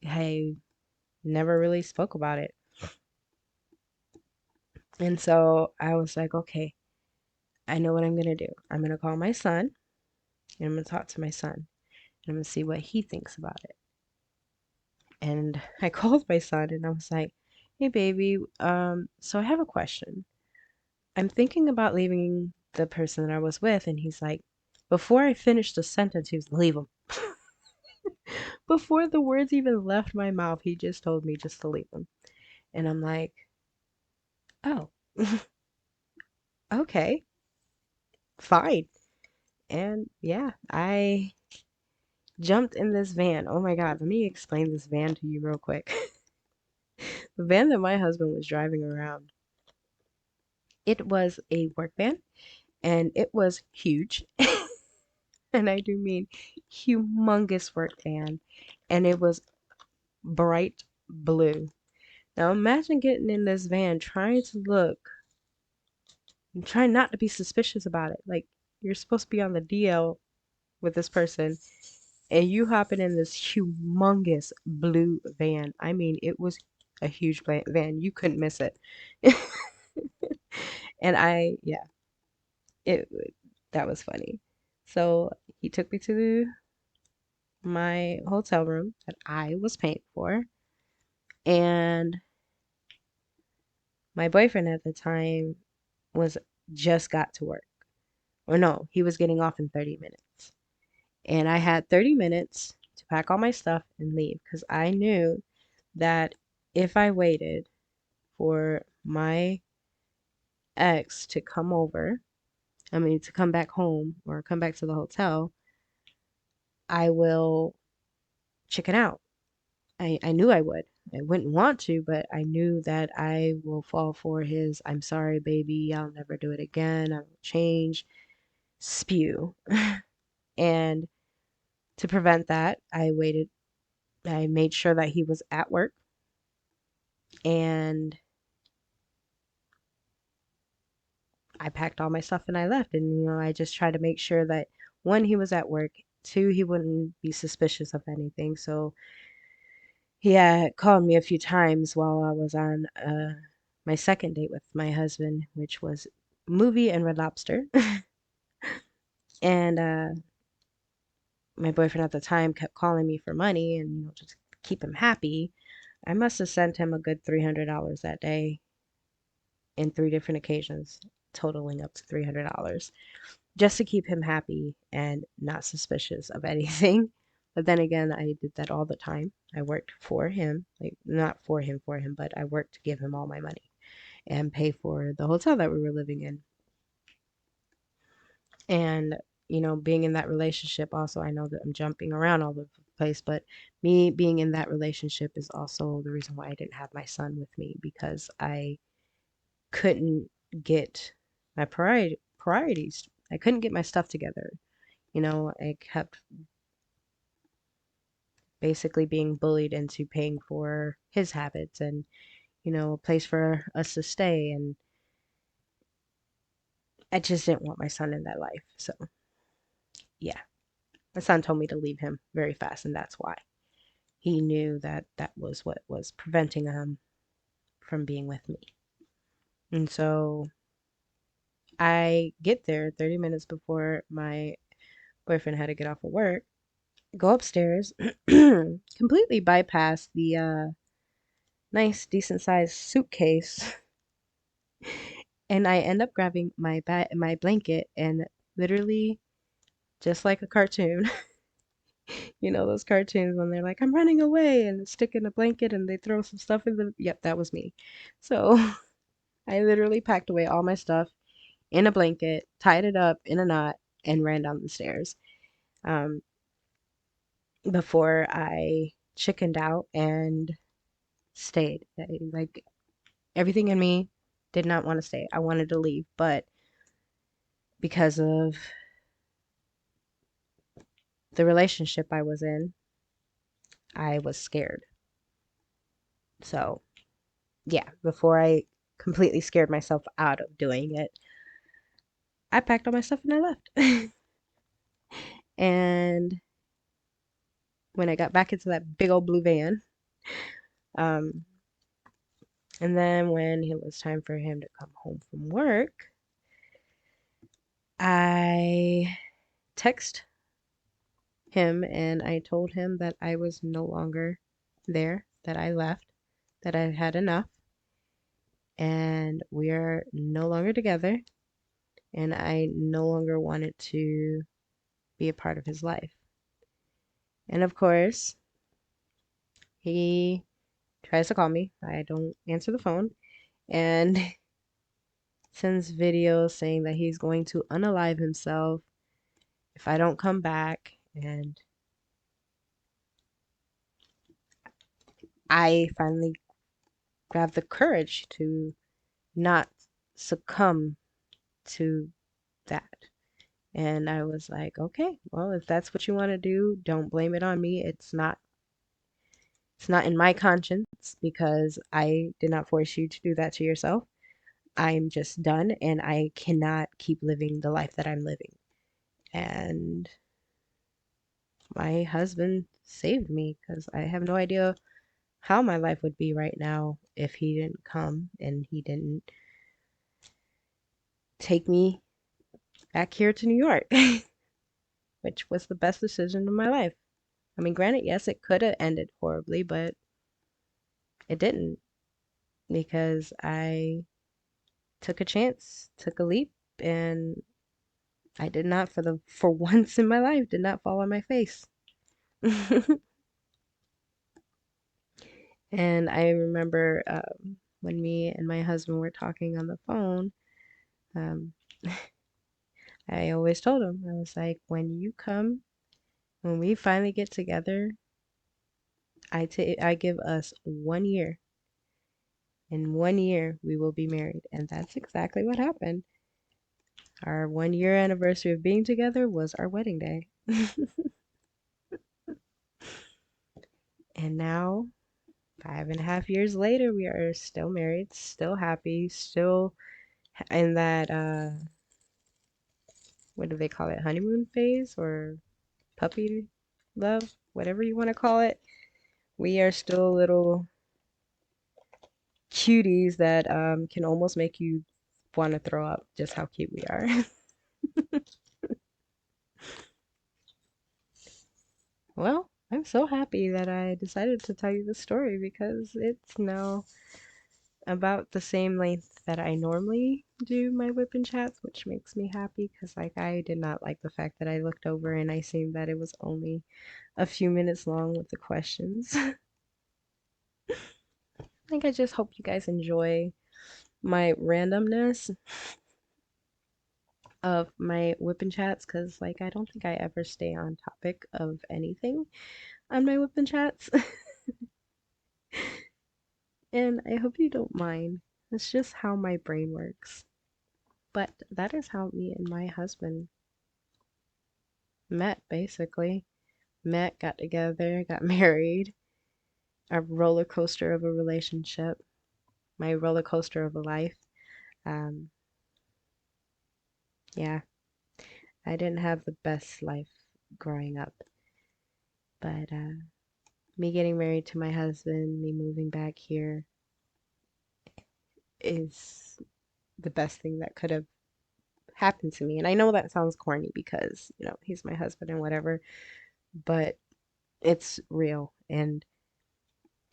I never really spoke about it. And so I was like, okay, I know what I'm gonna do. I'm gonna call my son and I'm gonna talk to my son and I'm gonna see what he thinks about it. And I called my son and I was like, hey baby, so I have a question. I'm thinking about leaving the person that I was with, and he's like, before I finished the sentence, he was leave him. Before the words even left my mouth, he just told me just to leave him. And I'm like, oh, okay, fine. And yeah, I jumped in this van. Oh my God, let me explain this van to you real quick. The van that my husband was driving around, it was a work van and it was huge. And I do mean humongous work van. And it was bright blue. Now imagine getting in this van trying to look and trying not to be suspicious about it. Like you're supposed to be on the DL with this person and you hopping in this humongous blue van. I mean, it was a huge van. You couldn't miss it. And yeah, it that was funny. So he took me to my hotel room that I was paying for, and my boyfriend at the time was just got to work. Or no, he was getting off in 30 minutes. And I had 30 minutes to pack all my stuff and leave because I knew that if I waited for my ex to come over, I mean, to come back home or come back to the hotel, I will chicken out. I knew I would. I wouldn't want to, but I knew that I will fall for his, I'm sorry, baby, I'll never do it again, I will change, spew. And to prevent that, I made sure that he was at work and I packed all my stuff and I left. And, I just tried to make sure that one, he was at work, two, he wouldn't be suspicious of anything. So he had called me a few times while I was on my second date with my husband, which was movie and Red Lobster. And my boyfriend at the time kept calling me for money and, just keep him happy. I must have sent him a good $300 that day in three different occasions, totaling up to $300, just to keep him happy and not suspicious of anything. But then again, I did that all the time. I worked for him, like not for him, but I worked to give him all my money and pay for the hotel that we were living in. And, being in that relationship, also, I know that I'm jumping around all over the place, but me being in that relationship is also the reason why I didn't have my son with me because I couldn't get my priorities. I couldn't get my stuff together. I kept basically being bullied into paying for his habits and, a place for us to stay. And I just didn't want my son in that life. So, yeah, my son told me to leave him very fast, and that's why. He knew that that was what was preventing him from being with me. And so I get there 30 minutes before my boyfriend had to get off of work. go upstairs, completely bypass the nice, decent sized suitcase, and I end up grabbing my blanket and literally just like a cartoon. You know those cartoons when they're like, I'm running away and stick in a blanket and they throw some stuff in the, yep, that was me. So I literally packed away all my stuff in a blanket, tied it up in a knot, and ran down the stairs. Um, before I chickened out and stayed. Like everything in me did not want to stay. I wanted to leave, but because of the relationship I was in, I was scared. So, yeah, before I completely scared myself out of doing it, I packed all my stuff and I left. And when I got back into that big old blue van, um, and then when it was time for him to come home from work, I text him and I told him that I was no longer there, that I left, that I had enough, and we are no longer together, and I no longer wanted to be a part of his life. And of course, he tries to call me. I don't answer the phone and sends videos saying that he's going to unalive himself if I don't come back. And I finally grabbed the courage to not succumb to that. And I was like, okay, well, if that's what you want to do, don't blame it on me. It's not in my conscience because I did not force you to do that to yourself. I'm just done and I cannot keep living the life that I'm living. And my husband saved me because I have no idea how my life would be right now if he didn't come and he didn't take me back here to New York, which was the best decision of my life. I mean, granted, yes, it could have ended horribly, but it didn't because I took a chance, took a leap, and I did not for once in my life did not fall on my face. And I remember when me and my husband were talking on the phone, um, I always told him, I was like, when we finally get together, I give us 1 year. In 1 year, we will be married. And that's exactly what happened. Our 1 year anniversary of being together was our wedding day. And now, 5.5 years later, we are still married, still happy, still in that, what do they call it, honeymoon phase or puppy love, whatever you want to call it. We are still little cuties that can almost make you want to throw up, just how cute we are. Well, I'm so happy that I decided to tell you this story because it's now about the same length that I normally do my whip and chats, which makes me happy because like I did not like the fact that I looked over and I seen that it was only a few minutes long with the questions. I think I just hope you guys enjoy my randomness of my whip and chats because like I don't think I ever stay on topic of anything on my whip and chats. And I hope you don't mind. It's just how my brain works. But that is how me and my husband met, basically. Met, got together, got married. A roller coaster of a relationship, my roller coaster of a life. Um, yeah, I didn't have the best life growing up, but me getting married to my husband, me moving back here is the best thing that could have happened to me. And I know that sounds corny because, he's my husband and whatever, but it's real. And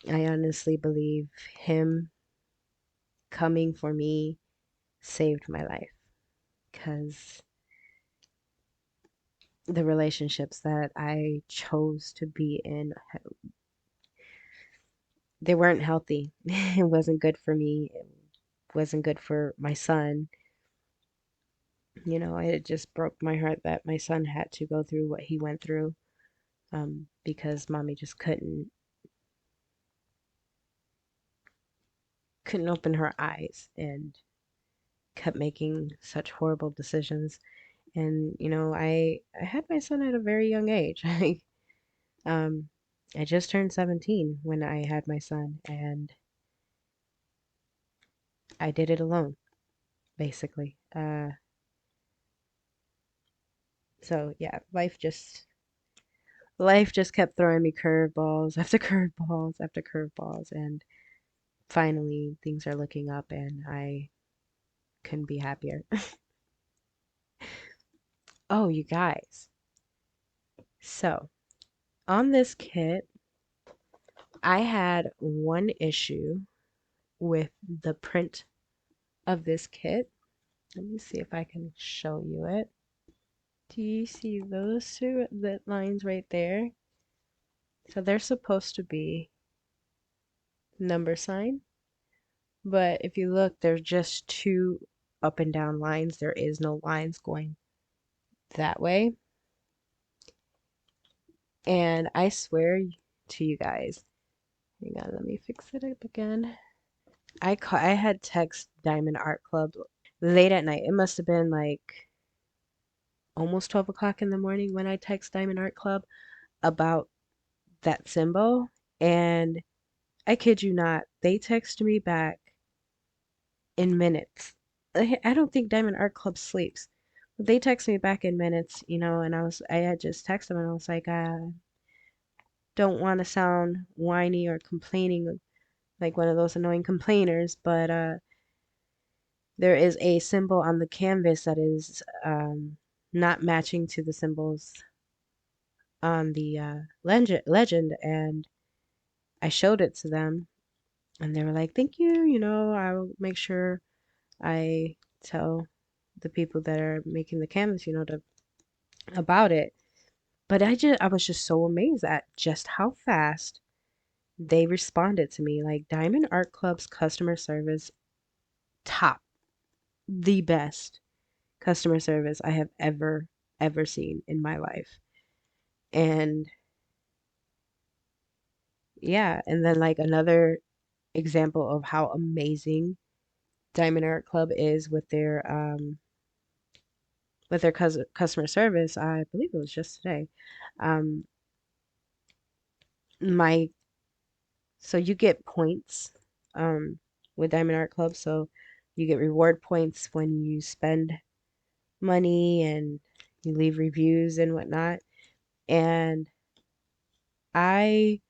I honestly believe him coming for me saved my life because the relationships that I chose to be in, they weren't healthy. It wasn't good for me. It wasn't good for my son. You know, it just broke my heart that my son had to go through what he went through, because mommy just couldn't open her eyes and kept making such horrible decisions. And you know, I had my son at a very young age. Um, I just turned 17 when I had my son, and I did it alone, basically. So yeah, life just kept throwing me curveballs after curveballs after curveballs, and finally things are looking up, and I couldn't be happier. Oh, you guys. So on this kit, I had one issue with the print of this kit. Let me see if I can show you it. Do you see those two lines right there? So they're supposed to be number sign, but if you look, there's just two up and down lines. There is no lines going that way. And I swear to you guys, hang on, let me fix it up again. I had text Diamond Art Club late at night. It must have been like almost 12 o'clock in the morning when I text Diamond Art Club about that symbol. And I kid you not, they texted me back in minutes. I don't think Diamond Art Club sleeps. But they text me back in minutes, you know, and I had just texted them and I was like, I don't want to sound whiny or complaining like one of those annoying complainers, but there is a symbol on the canvas that is not matching to the symbols on the legend, and I showed it to them, and they were like, "Thank you, you know, I'll make sure I tell the people that are making the canvas, you know, about it." But I was just so amazed at just how fast they responded to me. Like Diamond Art Club's customer service, top, the best customer service I have ever seen in my life. And yeah, and then like another example of how amazing Diamond Art Club is with their customer service. I believe it was just today. Um, my so you get points with Diamond Art Club, so you get reward points when you spend money and you leave reviews and whatnot. And I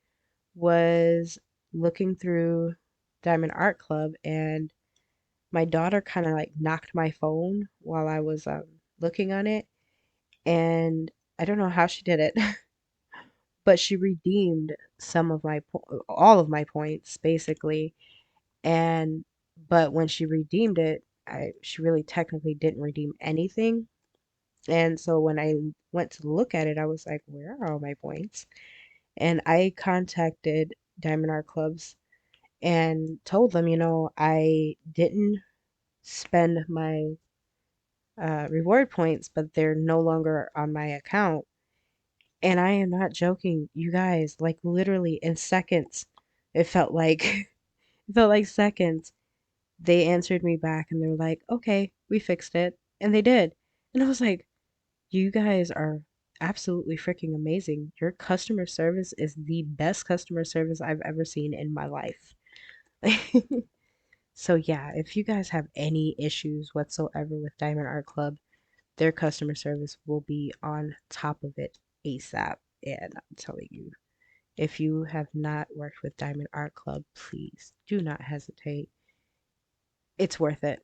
was looking through Diamond Art Club, and my daughter kind of like knocked my phone while I was looking on it, and I don't know how she did it, but she redeemed all of my points basically. And but when she redeemed it, she really technically didn't redeem anything. And so when I went to look at it, I was like, where are all my points? And I contacted Diamond Art Clubs and told them, you know, I didn't spend my reward points, but they're no longer on my account. And I am not joking, you guys, like literally in seconds, it felt like it felt like seconds. They answered me back and they're like, "Okay, we fixed it." And they did. And I was like, "You guys are absolutely freaking amazing. Your customer service is the best customer service I've ever seen in my life." So yeah, if you guys have any issues whatsoever with Diamond Art Club, their customer service will be on top of it ASAP. And I'm telling you, if you have not worked with Diamond Art Club, please do not hesitate. It's worth it.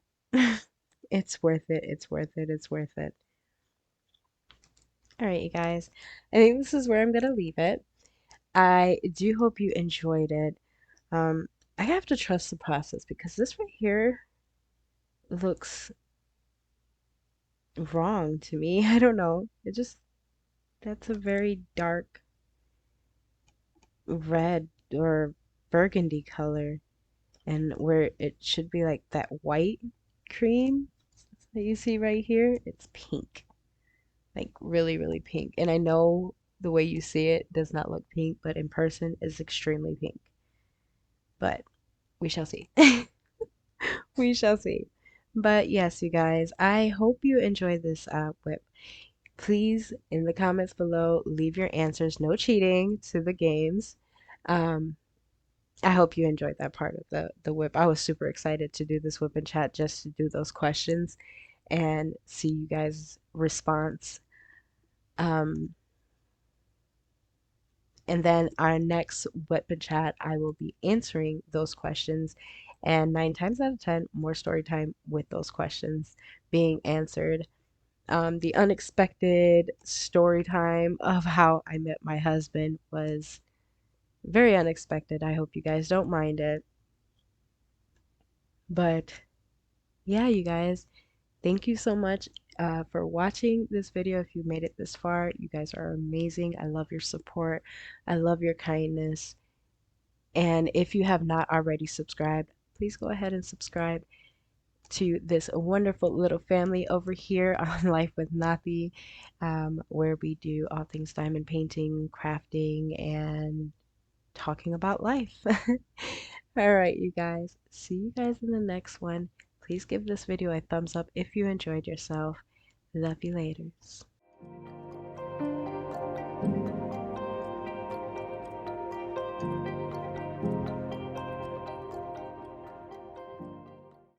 It's worth it. It's worth it. It's worth it. All right, you guys. I think this is where I'm gonna leave it. I do hope you enjoyed it. Um, I have to trust the process because this right here looks wrong to me. I don't know. It just, that's a very dark red or burgundy color. And where it should be like that white cream that you see right here, it's pink. Like really, really pink. And I know the way you see it does not look pink, but in person is extremely pink. But we shall see. We shall see. But yes, you guys, I hope you enjoyed this whip. Please, in the comments below, leave your answers. No cheating to the games. Um, I hope you enjoyed that part of the whip. I was super excited to do this whip and chat just to do those questions and see you guys' response. Um, and then our next whip and chat, I will be answering those questions, and 9 times out of 10, more story time with those questions being answered. The unexpected story time of how I met my husband was very unexpected. I hope you guys don't mind it. But yeah, you guys, thank you so much for watching this video. If you made it this far, you guys are amazing. I love your support. I love your kindness. And if you have not already subscribed, please go ahead and subscribe to this wonderful little family over here on Life with Nati, where we do all things diamond painting, crafting, and talking about life. All right, you guys. See you guys in the next one. Please give this video a thumbs up if you enjoyed yourself. Love you laters.